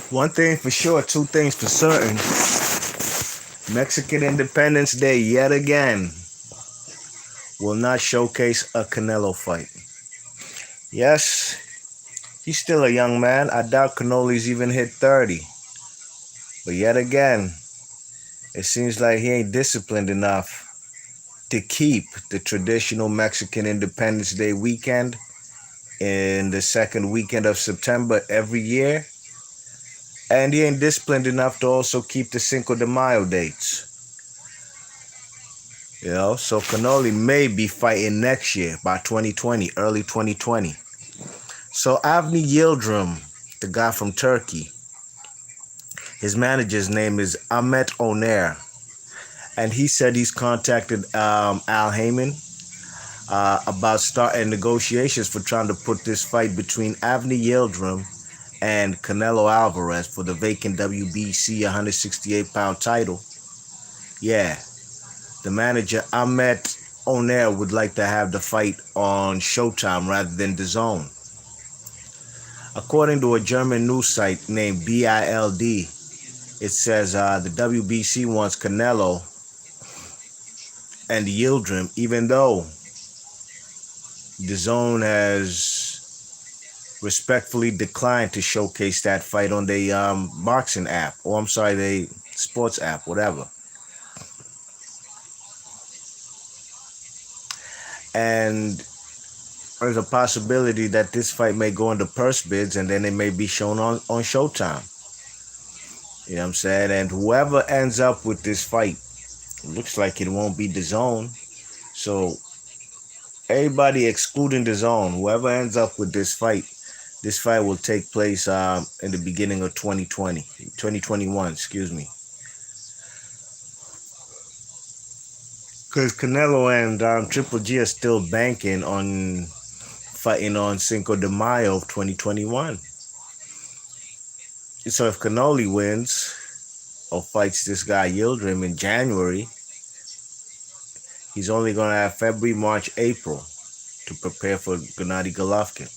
One thing for sure, two things for certain. Mexican Independence Day, yet again, will not showcase a Canelo fight. Yes, he's still a young man. I doubt Canoli's even hit 30. But yet again, it seems like he ain't disciplined enough to keep the traditional Mexican Independence Day weekend in the second weekend of September every year. And he ain't disciplined enough to also keep the Cinco de Mayo dates. So Canoli may be fighting next year by 2020, early 2020. So Avni Yildrim, the guy from Turkey, his manager's name is Ahmet Oner, and he said he's contacted Al Heyman about starting negotiations for trying to put this fight between Avni Yildrim and Canelo Alvarez for the vacant WBC 168-pound title. Yeah, the manager Ahmet Oner would like to have the fight on Showtime rather than DAZN. According to a German news site named BILD, it says the WBC wants Canelo and Yildrim, even though DAZN has respectfully declined to showcase that fight on the boxing app, or I'm sorry, the sports app, whatever. And there's a possibility that this fight may go into purse bids and then it may be shown on Showtime. You know what I'm saying? And whoever ends up with this fight, looks like it won't be DAZN. So everybody excluding DAZN, whoever ends up with this fight will take place in the beginning of 2021, excuse me. Because Canelo and Triple G are still banking on fighting on Cinco de Mayo of 2021. So if Canelo wins or fights this guy Yildrim in January, he's only going to have February, March, April to prepare for Gennady Golovkin.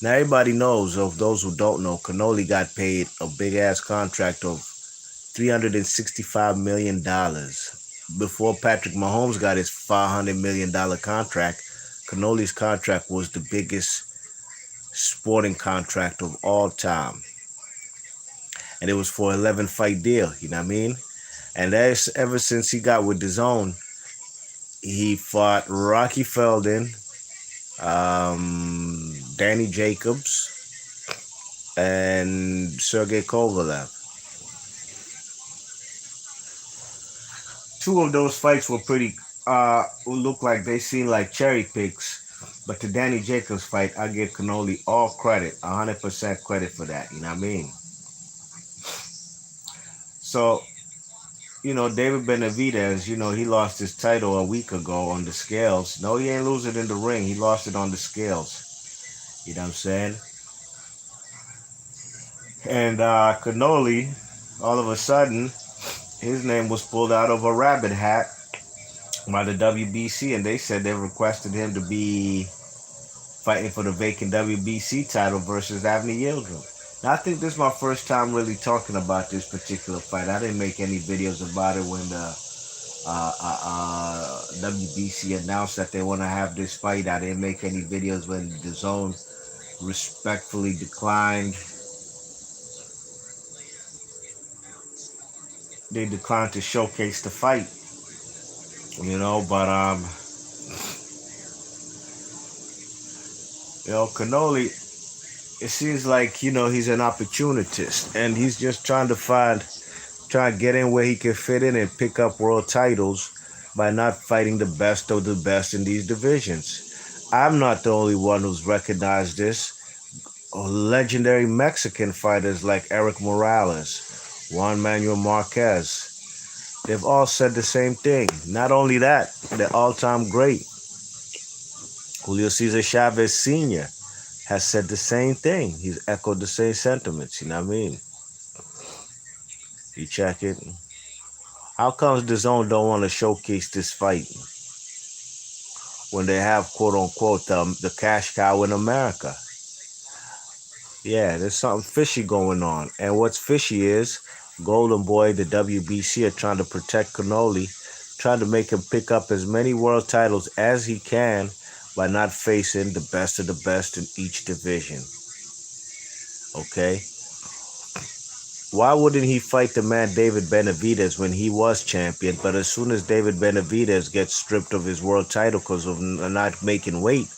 Now everybody knows, of those who don't know, Canelo got paid a big-ass contract of $365 million. Before Patrick Mahomes got his $500 million contract, Canelo's contract was the biggest sporting contract of all time. And it was for an 11-fight deal, you know what I mean? And ever since he got with DAZN, he fought Rocky Feldon, Danny Jacobs, and Sergey Kovalev. Two of those fights were pretty, looked like they seemed like cherry picks. But the Danny Jacobs fight, I give Canelo all credit, 100% credit for that, you know what I mean? So, David Benavidez, he lost his title a week ago on the scales. No, he ain't lose it in the ring. He lost it on the scales. You know what I'm saying? And Canoli, all of a sudden, his name was pulled out of a rabbit hat by the WBC, and they said they requested him to be fighting for the vacant WBC title versus Avni Yildrim. Now, I think this is my first time really talking about this particular fight. I didn't make any videos about it when the WBC announced that they want to have this fight. I didn't make any videos when DAZN respectfully declined. They declined to showcase the fight, but Canelo, it seems like, he's an opportunist, and he's just trying to get in where he can fit in and pick up world titles by not fighting the best of the best in these divisions. I'm not the only one who's recognized this. Legendary Mexican fighters like Eric Morales, Juan Manuel Marquez, they've all said the same thing. Not only that, the all-time great Julio Cesar Chavez Sr. has said the same thing. He's echoed the same sentiments, you know what I mean? You check it. How comes DAZN don't want to showcase this fight when they have, quote-unquote, the cash cow in America? Yeah, there's something fishy going on. And what's fishy is Golden Boy, the WBC, are trying to protect Canoli, trying to make him pick up as many world titles as he can by not facing the best of the best in each division. Okay? Why wouldn't he fight the man David Benavidez when he was champion? But as soon as David Benavidez gets stripped of his world title because of not making weight,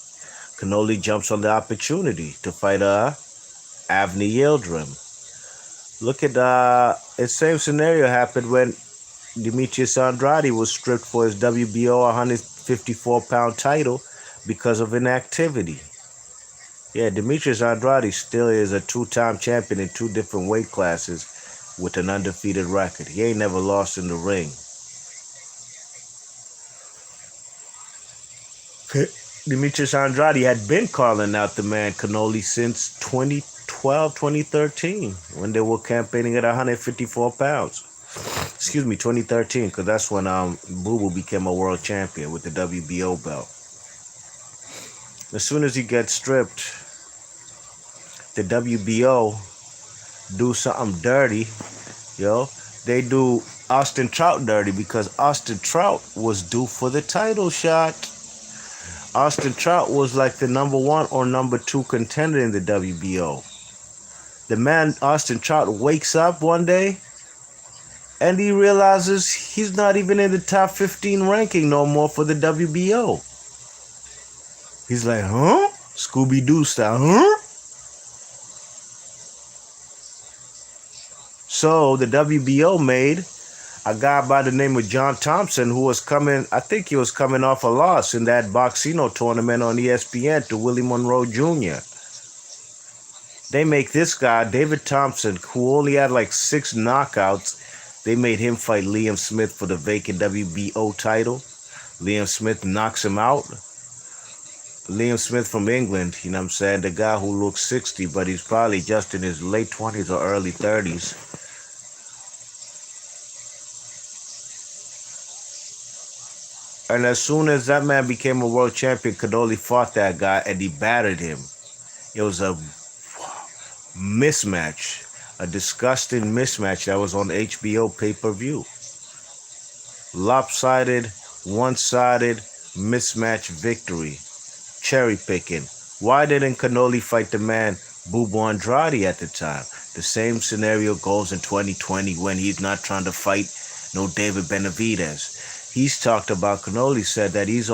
Canoli jumps on the opportunity to fight Avni Yildrim. Look at the same scenario happened when Demetrius Andrade was stripped for his WBO 154-pound title because of inactivity. Yeah, Demetrius Andrade still is a two-time champion in two different weight classes with an undefeated record. He ain't never lost in the ring. Demetrius Andrade had been calling out the man Canoli since 2012, 2013, when they were campaigning at 154 pounds. Excuse me, 2013, because that's when Boo Boo became a world champion with the WBO belt. As soon as he gets stripped, the WBO do something dirty, yo. They do Austin Trout dirty because Austin Trout was due for the title shot. Austin Trout was like the number one or number two contender in the WBO. The man, Austin Trout, wakes up one day and he realizes he's not even in the top 15 ranking no more for the WBO. He's like, huh? Scooby-Doo style, huh? So the WBO made a guy by the name of John Thompson who was coming, I think he was coming off a loss in that Boxino tournament on ESPN to Willie Monroe Jr. They make this guy, David Thompson, who only had like 6 knockouts, they made him fight Liam Smith for the vacant WBO title. Liam Smith knocks him out. Liam Smith from England, you know what I'm saying? The guy who looks 60, but he's probably just in his late 20s or early 30s. And as soon as that man became a world champion, Canoli fought that guy and he battered him. It was a mismatch, a disgusting mismatch that was on HBO pay-per-view. Lopsided, one-sided mismatch victory. Cherry picking. Why didn't Canoli fight the man Bubu Andrade at the time? The same scenario goes in 2020 when he's not trying to fight no David Benavidez. He's talked about, Canoli said that he's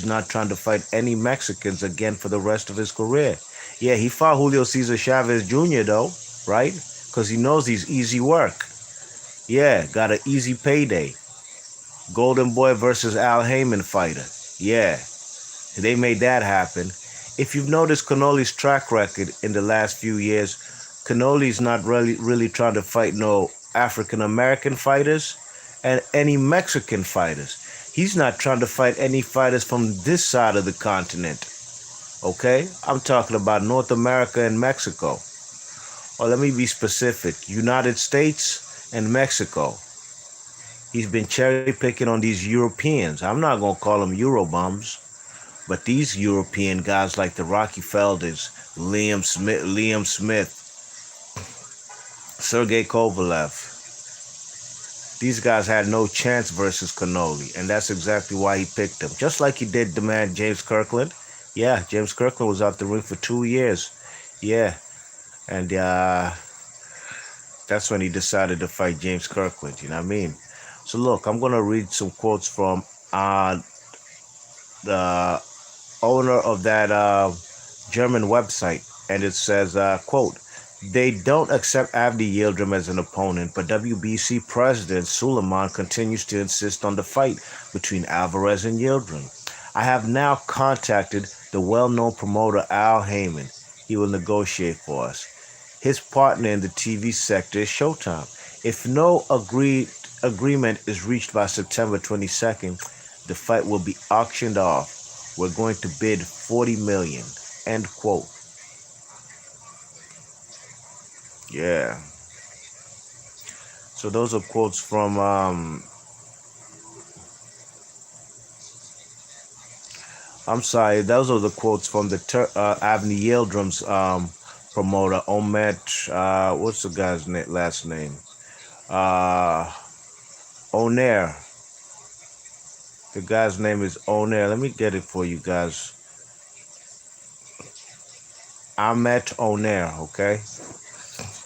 not trying to fight any Mexicans again for the rest of his career. Yeah, he fought Julio Cesar Chavez Jr. though, right? Because he knows he's easy work. Yeah, got an easy payday. Golden Boy versus Al Heyman fighter. Yeah, they made that happen. If you've noticed Canoli's track record in the last few years, Canoli's not really trying to fight no African American fighters and any Mexican fighters. He's not trying to fight any fighters from this side of the continent. Okay? I'm talking about North America and Mexico. Or let me be specific, United States and Mexico. He's been cherry picking on these Europeans. I'm not going to call them Eurobums, but these European guys like the Rocky Felders, Liam Smith, Sergey Kovalev. These guys had no chance versus Canoli, and that's exactly why he picked them. Just like he did the man James Kirkland. Yeah, James Kirkland was out the ring for 2 years. Yeah, and that's when he decided to fight James Kirkland, you know what I mean? So look, I'm going to read some quotes from the owner of that German website, and it says, quote, "They don't accept Avni Yildrim as an opponent, but WBC President Suleiman continues to insist on the fight between Alvarez and Yildrim. I have now contacted the well-known promoter Al Heyman. He will negotiate for us. His partner in the TV sector is Showtime. If no agreement is reached by September 22nd, the fight will be auctioned off. We're going to bid $40 million." End quote. Yeah. So those are quotes from I'm sorry, those are the quotes from the Avni Yildrim's promoter, Omet, what's the guy's last name? Uh, Onair. The guy's name is Onair. Let me get it for you guys. Ahmet Onair, okay?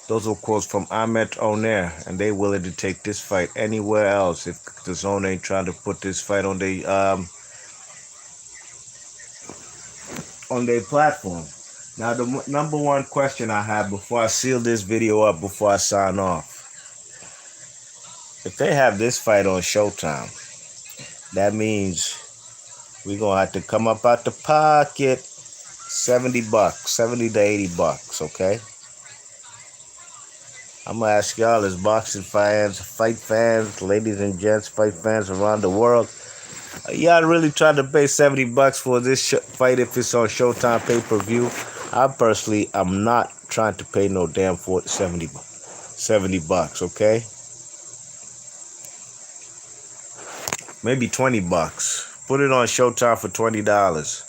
Those are quotes from Ahmet Onair, and they willing to take this fight anywhere else if the zone ain't trying to put this fight on their platform. Now, the number one question I have before I seal this video up, before I sign off, if they have this fight on Showtime, that means we're going to have to come up out the pocket $70, $70 to $80, okay? I'm going to ask y'all as boxing fans, fight fans, ladies and gents, fight fans around the world, y'all really trying to pay $70 for this fight if it's on Showtime pay-per-view? I personally, I'm not trying to pay no damn for $70, okay? Maybe $20. Put it on Showtime for $20.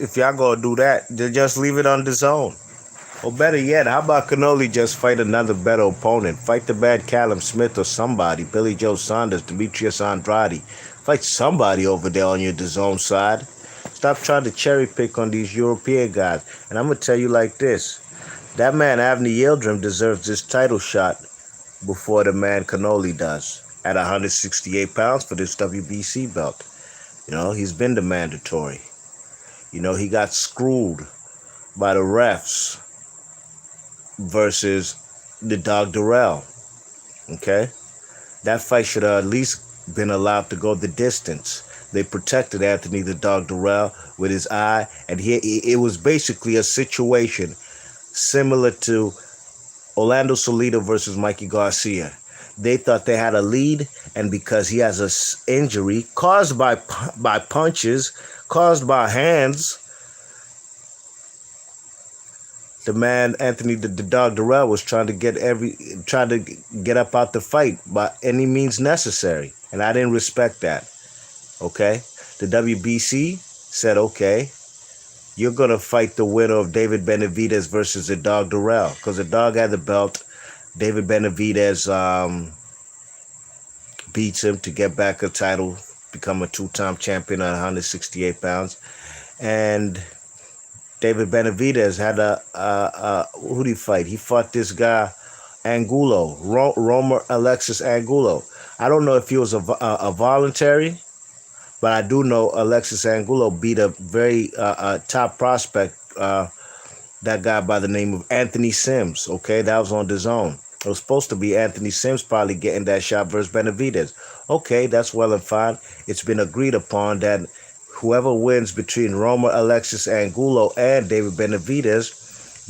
If y'all gonna do that, then just leave it on the zone. Or better yet, how about Canelo just fight another better opponent? Fight the bad Callum Smith or somebody, Billy Joe Saunders, Demetrius Andrade. Fight somebody over there on your DAZN side. Stop trying to cherry pick on these European guys. And I'm gonna tell you like this: that man Avni Yildrim deserves this title shot before the man Canelo does at 168 pounds for this WBC belt. You know, he's been the mandatory. You know, he got screwed by the refs versus the Dog Durrell. Okay? That fight should have at least been allowed to go the distance. They protected Anthony the Dog Durrell with his eye, and it was basically a situation similar to Orlando Salido versus Mikey Garcia. They thought they had a lead, and because he has an injury caused by punches, caused by hands, the man Anthony the Dog Durrell was trying to get up out the fight by any means necessary, and I didn't respect that. Okay, the WBC said, okay, you're gonna fight the winner of David Benavidez versus the Dog Durrell, because the dog had the belt. David Benavidez beats him to get back a title, become a two-time champion at 168 pounds, and David Benavidez had who did he fight? He fought this guy, Angulo, Romer Alexis Angulo. I don't know if he was a voluntary, but I do know Alexis Angulo beat a very top prospect, that guy by the name of Anthony Sims. Okay, that was on DAZN. It was supposed to be Anthony Sims probably getting that shot versus Benavidez. Okay, that's well and fine. It's been agreed upon that whoever wins between Romer Alexis Angulo and David Benavidez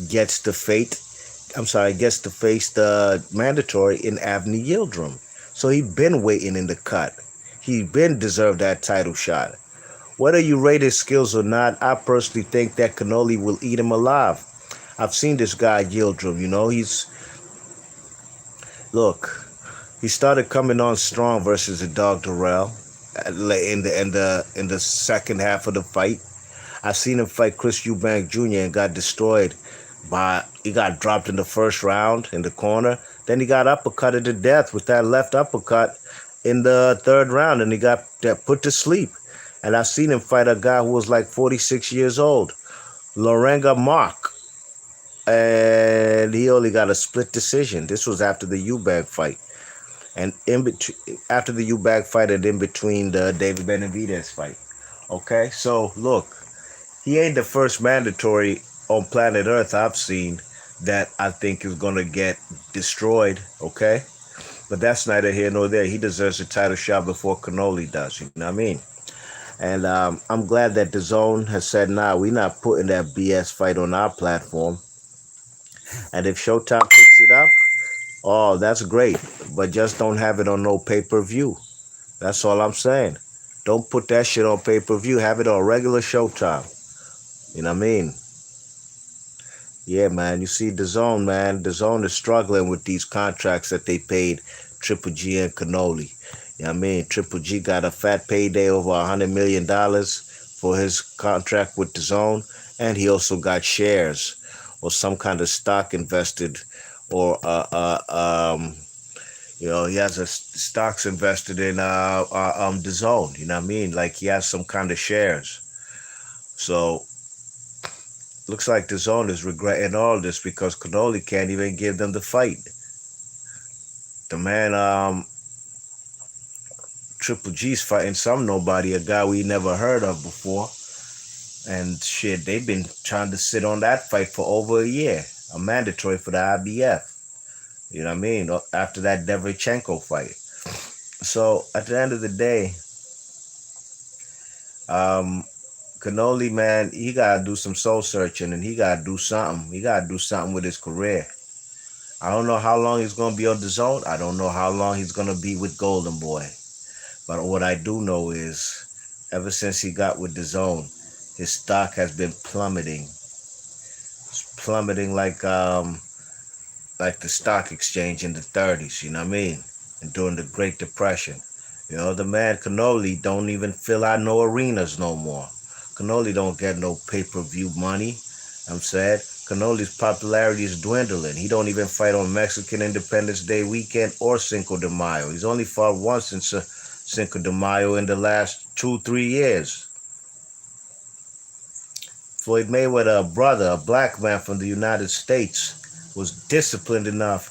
gets to face the mandatory in Avni Yildrim. So he been waiting in the cut. He been deserved that title shot. Whether you rate his skills or not, I personally think that Canelo will eat him alive. I've seen this guy Yildrim, you know, he started coming on strong versus the Dog Durrell in the second half of the fight. I've seen him fight Chris Eubank Jr. and got destroyed he got dropped in the first round in the corner. Then he got uppercutted to death with that left uppercut in the third round, and he got put to sleep. And I've seen him fight a guy who was like 46 years old, Lorenga Mark, and he only got a split decision. This was after the Eubank fight. And after the Eubank fight and in between the David Benavidez fight. Okay, so look, he ain't the first mandatory on planet Earth I've seen that I think is going to get destroyed, okay? But that's neither here nor there. He deserves a title shot before Canelo does, you know what I mean? And I'm glad that DAZN has said, nah, we're not putting that BS fight on our platform. And if Showtime picks it up, oh, that's great. But just don't have it on no pay-per-view. That's all I'm saying. Don't put that shit on pay-per-view. Have it on regular Showtime. You know what I mean? Yeah, man. You see DAZN, man. DAZN is struggling with these contracts that they paid Triple G and Canelo. You know what I mean? Triple G got a fat payday over $100 million for his contract with DAZN, and he also got shares or some kind of stock invested, or he has stocks invested in the zone. You know what I mean? Like he has some kind of shares. So looks like the zone is regretting all this because Canoli can't even give them the fight. The man, Triple G's fighting some nobody, a guy we never heard of before. And shit, they've been trying to sit on that fight for over a year, a mandatory for the IBF. You know what I mean? After that Derevchenko fight. So at the end of the day, um, Canoli, man, he gotta do some soul searching and he gotta do something. He gotta do something with his career. I don't know how long he's gonna be on the zone. I don't know how long he's gonna be with Golden Boy. But what I do know is, ever since he got with the zone, his stock has been plummeting. It's plummeting like the stock exchange in the 30s. You know what I mean? And during the Great Depression. The man Canoli don't even fill out no arenas no more. Canoli don't get no pay-per-view money. I'm sad. Canoli's popularity is dwindling. He don't even fight on Mexican Independence Day weekend or Cinco de Mayo. He's only fought once since Cinco de Mayo in the last 2-3 years. Floyd Mayweather, a brother, a black man from the United States, was disciplined enough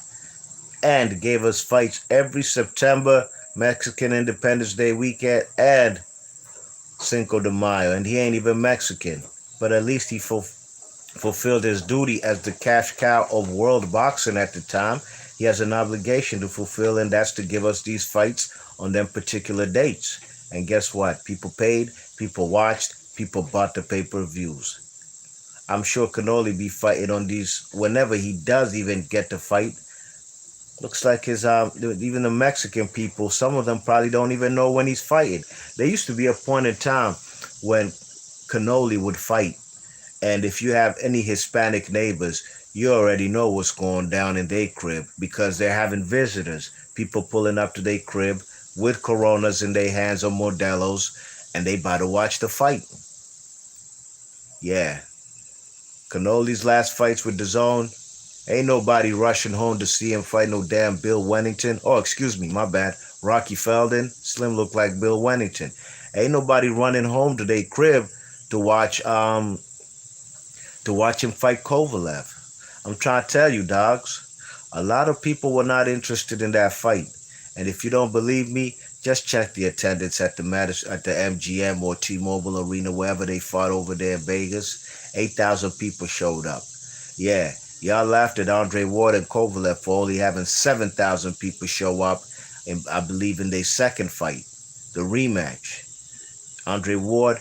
and gave us fights every September, Mexican Independence Day weekend, and Cinco de Mayo. And he ain't even Mexican. But at least he fulfilled his duty as the cash cow of world boxing at the time. He has an obligation to fulfill, and that's to give us these fights on them particular dates. And guess what? People paid, people watched, people bought the pay-per-views. I'm sure Canoli be fighting on these whenever he does even get to fight. Looks like his even the Mexican people, some of them probably don't even know when he's fighting. There used to be a point in time when Canoli would fight, and if you have any Hispanic neighbors, you already know what's going down in their crib because they're having visitors, people pulling up to their crib with Coronas in their hands or Modelos, and they about to watch the fight. Yeah. Canoli's last fights with the zone, ain't nobody rushing home to see him fight no damn Bill Wennington. Oh, excuse me, my bad. Rocky Feldon. Slim looked like Bill Wennington. Ain't nobody running home to their crib to watch him fight Kovalev. I'm trying to tell you, dogs. A lot of people were not interested in that fight. And if you don't believe me, just check the attendance at the MGM or T-Mobile Arena, wherever they fought over there in Vegas. 8,000 people showed up. Yeah, y'all laughed at Andre Ward and Kovalev for only having 7,000 people show up, I believe, in their second fight, the rematch. Andre Ward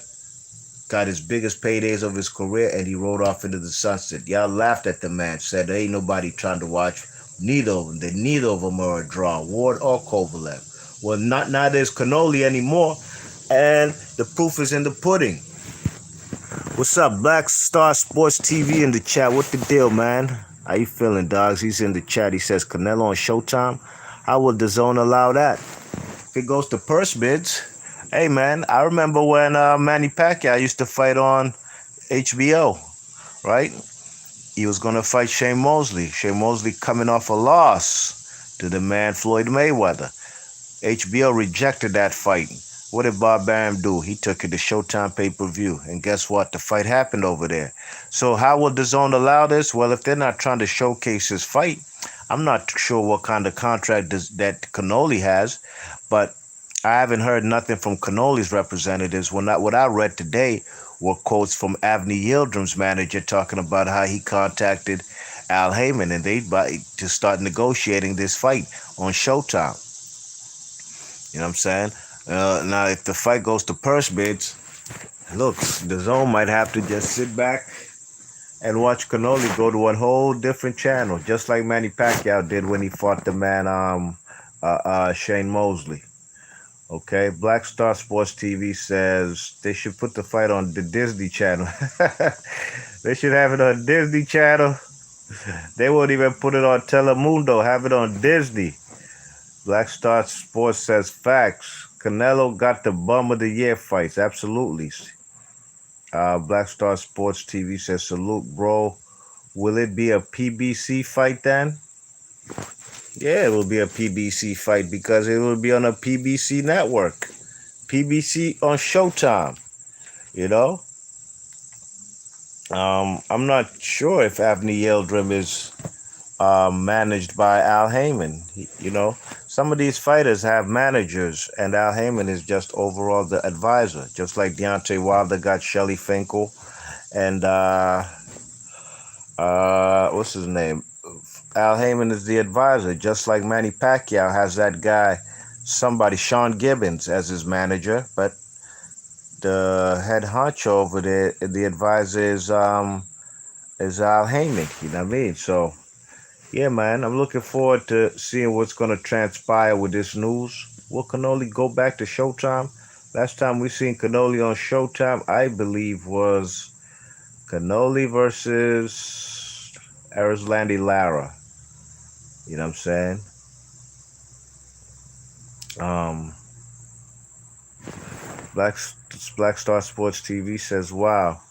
got his biggest paydays of his career, and he rode off into the sunset. Y'all laughed at the man, said there ain't nobody trying to watch neither of them. Neither of them are a draw, Ward or Kovalev. Well, neither is Canoli anymore, and the proof is in the pudding. What's up, Black Star Sports TV in the chat? What the deal, man? How you feeling, dogs? He's in the chat. He says, Canelo on Showtime. How will the zone allow that? If it goes to purse bids, hey, man, I remember when Manny Pacquiao used to fight on HBO, right? He was going to fight Shane Mosley. Shane Mosley coming off a loss to the man Floyd Mayweather. HBO rejected that fight. What did Bob Arum do? He took it to Showtime pay-per-view. And guess what? The fight happened over there. So how will the zone allow this? Well, if they're not trying to showcase his fight, I'm not sure what kind of contract that Canoli has. But I haven't heard nothing from Canoli's representatives. What I read today were quotes from Avni Yildrim's manager talking about how he contacted Al Heyman and they to start negotiating this fight on Showtime. You know what I'm saying? Now, if the fight goes to purse bids, look, the zone might have to just sit back and watch Canoli go to a whole different channel, just like Manny Pacquiao did when he fought the man Shane Mosley. Okay, Black Star Sports TV says they should put the fight on the Disney Channel. They should have it on Disney Channel. They won't even put it on Telemundo. Have it on Disney. Black Star Sports says facts. Canelo got the bum of the year fights. Absolutely. Black Star Sports TV says salute, bro. Will it be a PBC fight then? Yeah, it will be a PBC fight because it will be on a PBC network. PBC on Showtime, you know? I'm not sure if Avni Yildrim is managed by Al Heyman. Some of these fighters have managers, and Al Heyman is just overall the advisor, just like Deontay Wilder got Shelly Finkel and what's his name? Al Heyman is the advisor, just like Manny Pacquiao has that guy, Sean Gibbons, as his manager, but the head honcho over there, the advisor is Al Heyman. You know what I mean? So yeah, man, I'm looking forward to seeing what's gonna transpire with this news. Will Canoli go back to Showtime? Last time we seen Canoli on Showtime, I believe, was Canoli versus Arislandi Lara. You know what I'm saying? Um, Black Black Star Sports TV says, "Wow,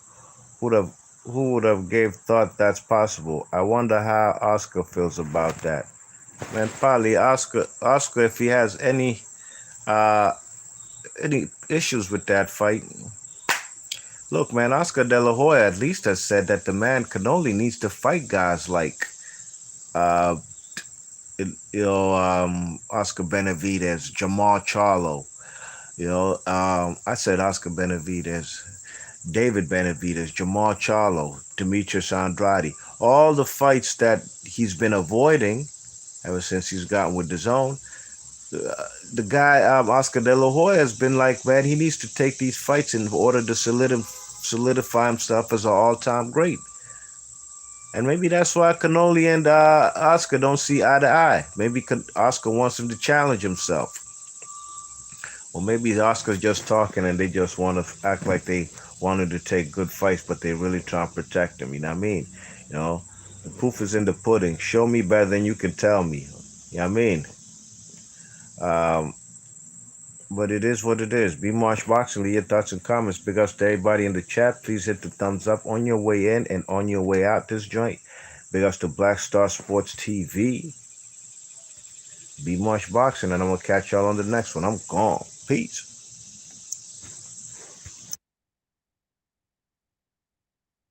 who'd have who would have gave thought that's possible? I wonder how Oscar feels about that." Man, probably Oscar, if he has uh any issues with that fight. Look, man, Oscar De La Hoya at least has said that the man Canoli needs to fight guys like uh Oscar Benavidez, Jamal Charlo. I said Oscar Benavidez, David Benavidez, Jamal Charlo, Demetrius Andrade. All the fights that he's been avoiding ever since he's gotten with the zone. The guy, Oscar De La Hoya, has been like, man, he needs to take these fights in order to solidify himself as an all-time great. And maybe that's why Canoli and Oscar don't see eye to eye. Maybe Oscar wants him to challenge himself. Or maybe Oscar's just talking and they just want to act like they wanted to take good fights, but they really trying to protect him. You know what I mean? You know, the proof is in the pudding. Show me better than you can tell me. You know what I mean? Um, but it is what it is. Be Marsh Boxing. Leave your thoughts and comments. Big ups to everybody in the chat. Please hit the thumbs up on your way in and on your way out this joint. Big ups to Black Star Sports TV. Be Marsh Boxing, and I'm going to catch y'all on the next one. I'm gone. Peace.